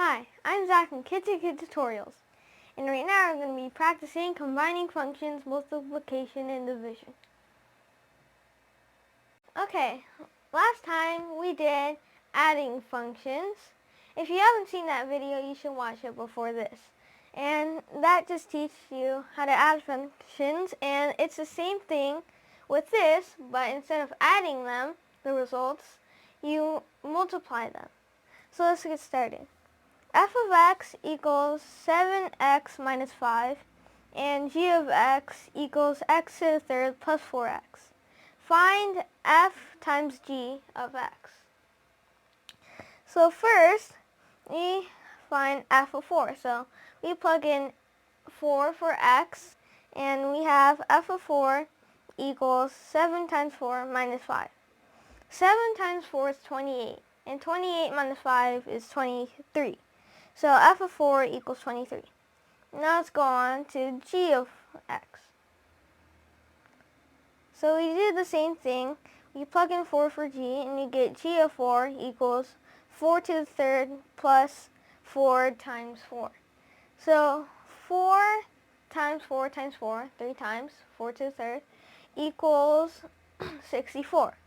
Hi, I'm Zack from Kid2Kid Tutorials, and right now I'm going to be practicing combining functions, multiplication, and division. Okay, last time we did adding functions. If you haven't seen that video, you should watch it before this. And that just teaches you how to add functions, and it's the same thing with this, but instead of adding them, the results, you multiply them. So let's get started. F of x equals 7x minus 5, and g of x equals x to the third plus 4x. Find f times g of x. So first, we find f of 4. So we plug in 4 for x, and we have f of 4 equals 7 times 4 minus 5. 7 times 4 is 28, and 28 minus 5 is 23. So f of 4 equals 23. Now let's go on to g of x. So we do the same thing. We plug in 4 for g, and we get g of 4 equals 4 to the third plus 4 times 4. So 4 times 4 times 4, 3 times 4 to the third, equals 64.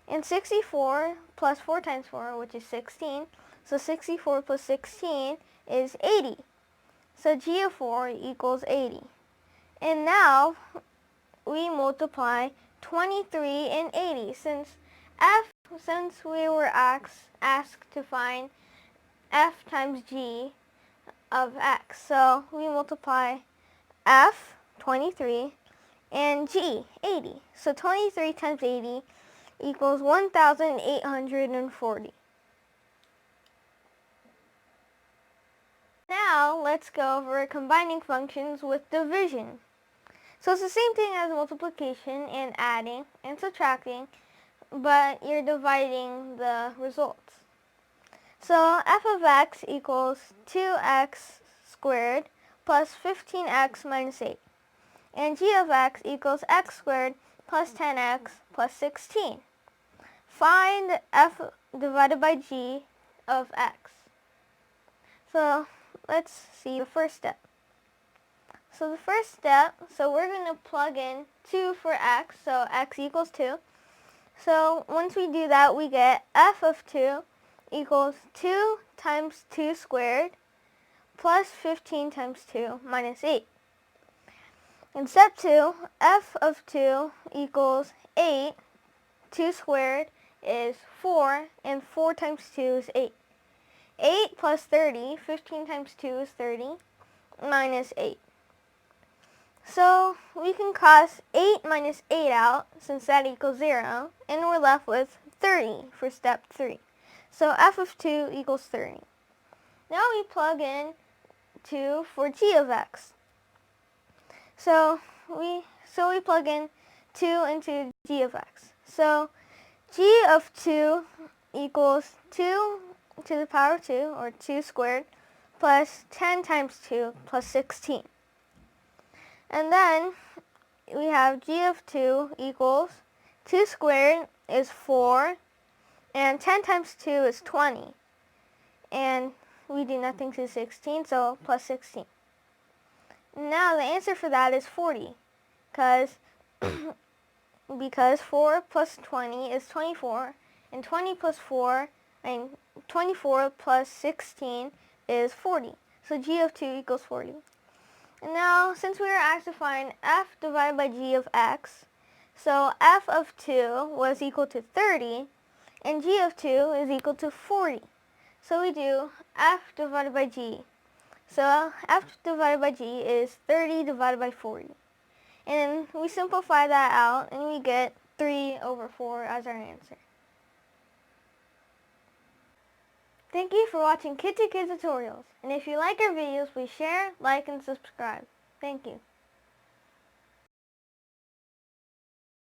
And 64 plus 4 times 4, which is 16, so 64 plus 16 is 80. So g of 4 equals 80. And now we multiply 23 and 80 since we were asked to find f times g of x. So we multiply f, 23, and g, 80. So 23 times 80 equals 1,840. Now let's go over combining functions with division. So it's the same thing as multiplication and adding and subtracting, but you're dividing the results. So f of x equals 2x squared plus 15x minus 8. And g of x equals x squared plus 10x plus 16. Find f divided by g of x. So let's see the first step. So the first step, we're going to plug in 2 for x, so x equals 2. So once we do that, we get f of 2 equals 2 times 2 squared plus 15 times 2 minus 8. In step 2, f of 2 equals 8. 2 squared is 4, and 4 times 2 is 8. 8 plus 30, 15 times 2 is 30, minus 8. So we can cross 8 minus 8 out, since that equals 0, and we're left with 30 for step 3. So f of 2 equals 30. Now we plug in 2 for g of x. So we plug in 2 into g of x. So g of 2 equals 2 to the power of 2, or 2 squared, plus 10 times 2 plus 16. And then we have g of 2 equals 2 squared is 4, and 10 times 2 is 20. And we do nothing to 16, so plus 16. Now the answer for that is 40, because 4 plus 20 is 24, and 24 plus 16 is 40. So g of 2 equals 40. And now, since we were asked to find f divided by g of x, so f of 2 was equal to 30, and g of 2 is equal to 40. So we do f divided by g. So f divided by g is 30 divided by 40. And we simplify that out, and we get 3 over 4 as our answer. Thank you for watching Kid2Kid Tutorials. And if you like our videos, please share, like, and subscribe. Thank you.